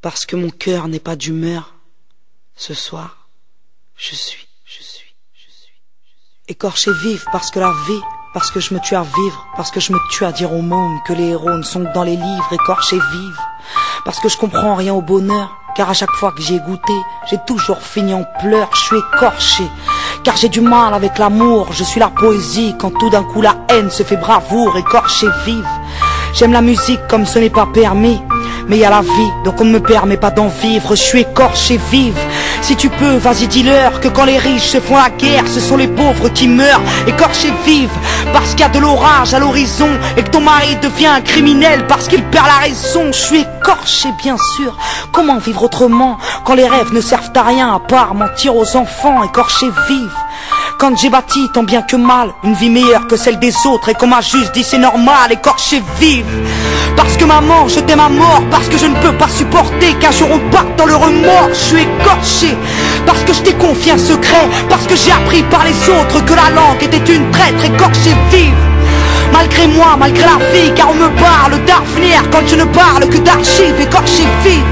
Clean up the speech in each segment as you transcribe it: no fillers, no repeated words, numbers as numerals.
Parce que mon cœur n'est pas d'humeur. Ce soir, je suis écorché vive parce que la vie, parce que je me tue à vivre, parce que je me tue à dire aux mômes que les héros ne sont que dans les livres, écorché vive. Parce que je comprends rien au bonheur, car à chaque fois que j'y ai goûté, j'ai toujours fini en pleurs, je suis écorché. Car j'ai du mal avec l'amour, je suis la poésie, quand tout d'un coup la haine se fait bravoure, écorché vive. J'aime la musique comme ce n'est pas permis, mais y a la vie, donc on ne me permet pas d'en vivre, je suis écorché vive. Si tu peux, vas-y dis-leur que quand les riches se font la guerre, ce sont les pauvres qui meurent, écorché vive. Parce qu'il y a de l'orage à l'horizon et que ton mari devient un criminel parce qu'il perd la raison, je suis écorché bien sûr. Comment vivre autrement quand les rêves ne servent à rien à part mentir aux enfants, écorché vive. Quand j'ai bâti tant bien que mal une vie meilleure que celle des autres et qu'on m'a juste dit c'est normal, écorché vive. Parce que maman, je t'aime à mort, parce que je ne peux pas supporter qu'un jour on parte dans le remords, je suis écorché. Parce que je t'ai confié un secret, parce que j'ai appris par les autres que la langue était une traître, écorché vive. Malgré moi, malgré la vie, car on me parle d'avenir quand je ne parle que d'archives, écorché vive.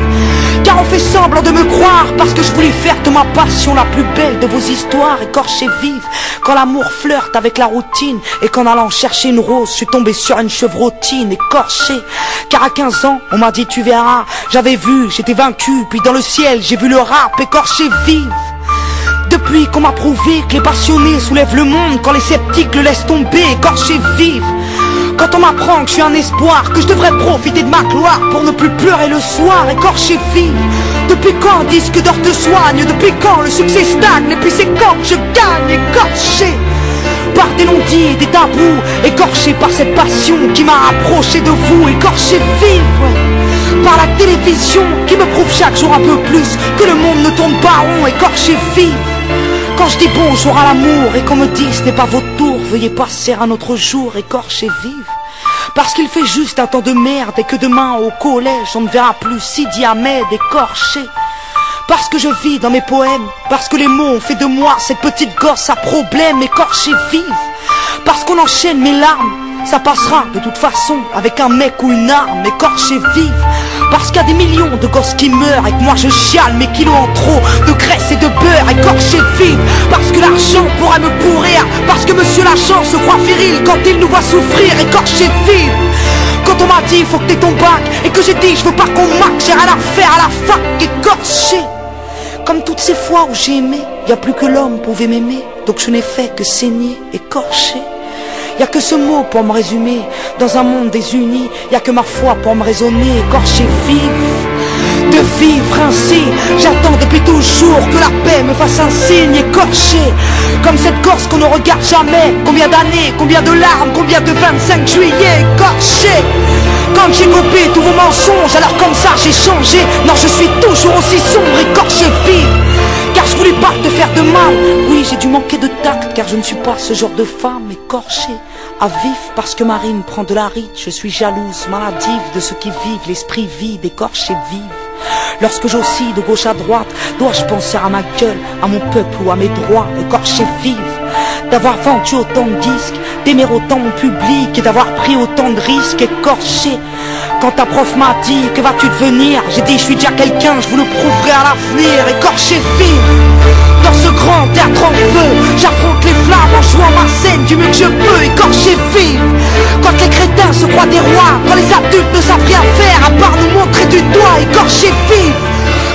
Car on fait semblant de me croire parce que je voulais faire de ma passion la plus belle de vos histoires, écorché vive. Quand l'amour flirte avec la routine et qu'en allant chercher une rose, je suis tombé sur une chevrotine, écorché. Car à 15 ans, on m'a dit tu verras, j'avais vu, j'étais vaincu, puis dans le ciel, j'ai vu le rap, écorché vive. Depuis qu'on m'a prouvé que les passionnés soulèvent le monde quand les sceptiques le laissent tomber, écorché vive. Quand on m'apprend que je suis un espoir, que je devrais profiter de ma gloire pour ne plus pleurer le soir, écorché vive. Depuis quand un disque d'or te soigne, depuis quand le succès stagne, et puis c'est quand que je gagne, écorché par des non-dits et des tabous, écorché par cette passion qui m'a rapproché de vous, écorché vive. Par la télévision qui me prouve chaque jour un peu plus que le monde ne tourne pas rond, écorché vive. Quand je dis bonjour à l'amour et qu'on me dit ce n'est pas votre tour, veuillez passer un autre jour, écorché vive. Parce qu'il fait juste un temps de merde et que demain au collège on ne verra plus Sidi Ahmed, écorché. Parce que je vis dans mes poèmes, parce que les mots ont fait de moi cette petite gosse à problème, écorché vive. Parce qu'on enchaîne mes larmes, ça passera de toute façon avec un mec ou une arme, écorché vive. Parce qu'il y a des millions de gosses qui meurent et que moi je chiale mes kilos en trop de graisse et de beurre, écorché vive. Parce que l'argent pourrait me pourrir, parce que monsieur Lachance se croit viril quand il nous voit souffrir, écorché vive. Quand on m'a dit faut que t'aies ton bac et que j'ai dit je veux pas qu'on maque, j'ai rien à faire à la fac, écorché. Comme toutes ces fois où j'ai aimé, y a plus que l'homme pouvait m'aimer, donc je n'ai fait que saigner, écorché. Y a que ce mot pour me résumer, dans un monde désuni, y a que ma foi pour me raisonner, écorché vive. De vivre ainsi, j'attends depuis toujours que la paix me fasse un signe, écorché. Comme cette Corse qu'on ne regarde jamais, combien d'années, combien de larmes, combien de 25 juillet, écorché. Quand j'ai coupé tous vos mensonges, alors comme ça j'ai changé, non je suis toujours aussi sombre, écorché vive. Car je voulais pas te faire de mal, oui j'ai dû manquer de tact, car je ne suis pas ce genre de femme, écorché à vif. Parce que ma rime prend de la rite, je suis jalouse, maladive de ceux qui vivent l'esprit vide, écorché vive. Lorsque j'oscille de gauche à droite, dois-je penser à ma gueule, à mon peuple ou à mes droits, écorché vive. D'avoir vendu autant de disques, d'aimer autant mon public et d'avoir pris autant de risques, écorché. Quand ta prof m'a dit que vas-tu devenir, j'ai dit je suis déjà quelqu'un, je vous le prouverai à l'avenir, écorché vive. Dans ce grand théâtre en feu, j'affronte les flammes en jouant ma scène du mieux que je peux, écorché vive. Quand les crétins se croient des rois, quand les adultes ne savent rien faire à part nous montrer du doigt, écorché vive.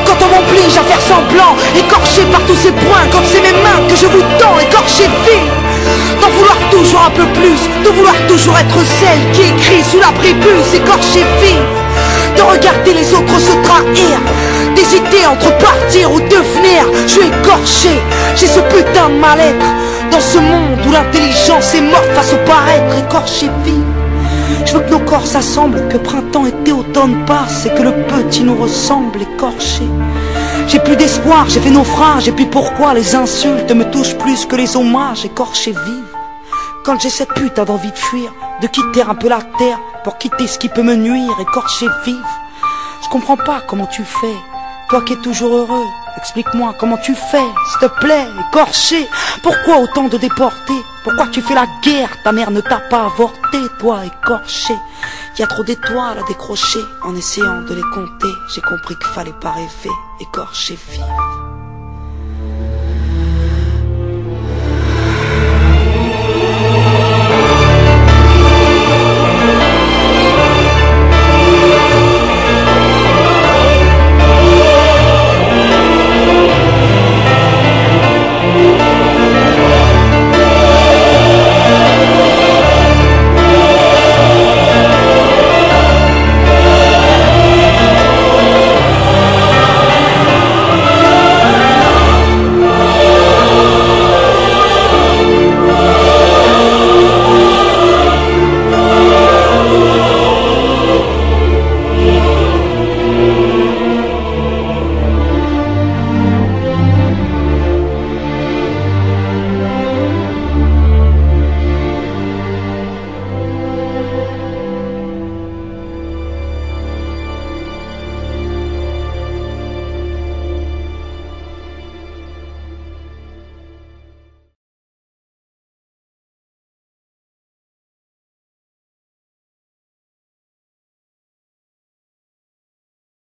Quand on m'oblige à faire semblant, écorché par tous ces points, quand c'est mes mains que je vous tends, écorché vive. D'en vouloir toujours un peu plus, de vouloir toujours être celle qui écrit sous l'abribus, écorché vive. De regarder les autres se trahir, d'hésiter entre partir ou devenir, je suis écorché. J'ai ce putain de mal-être dans ce monde où l'intelligence est morte face au paraître, écorché vive. Je veux que nos corps s'assemblent, que printemps, été, automne passe et que le petit nous ressemble, écorché. J'ai plus d'espoir, j'ai fait naufrage, et puis pourquoi les insultes me touchent plus que les hommages, écorché vive. Quand j'ai cette putain d'envie de fuir, de quitter un peu la terre pour quitter ce qui peut me nuire, écorché vive. Je comprends pas comment tu fais, toi qui es toujours heureux, explique-moi comment tu fais, s'il te plaît, écorché. Pourquoi autant de déportés? Pourquoi tu fais la guerre? Ta mère ne t'a pas avorté, toi, écorché. Y a trop d'étoiles à décrocher. En essayant de les compter, j'ai compris qu'il fallait pas rêver, écorcher vif.